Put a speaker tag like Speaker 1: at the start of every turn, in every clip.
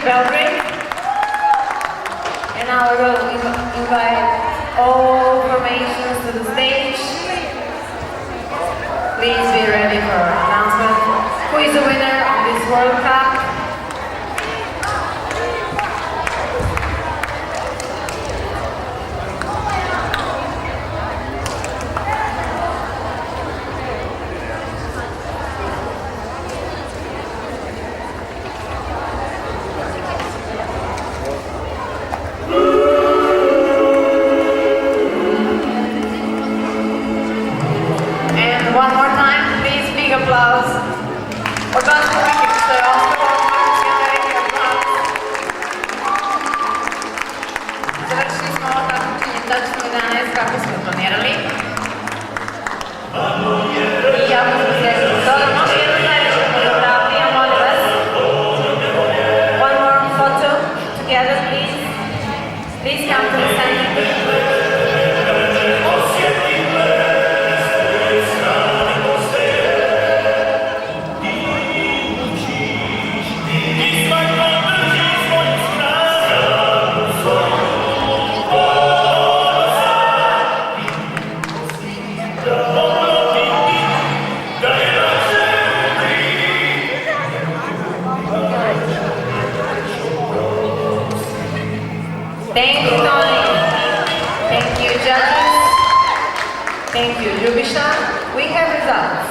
Speaker 1: Belgrade. And now I will invite all formations to the stage. Please be ready for our announcement. Who is the winner of this World Cup? One more time, please, big applause. Organsky Wikingstöd Wielki applaus. Završili smo takmičenje tačno 11 kako smo planirali. I jako smo srećni. Dobro, može jedna zajednička fotografija, molim vas. One more photo together, please. Please come to the center. Thank you, Tony. Thank you, judges. Thank you, Ljubisha. We have results.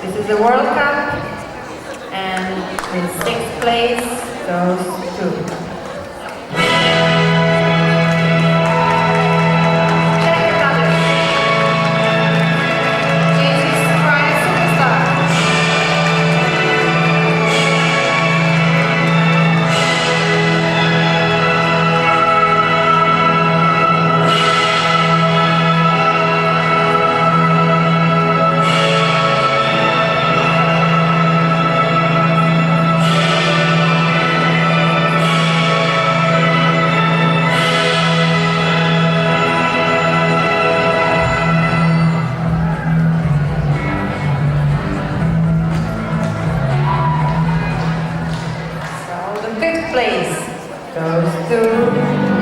Speaker 1: This is the World Cup, and in 6th place goes to
Speaker 2: fifth place goes to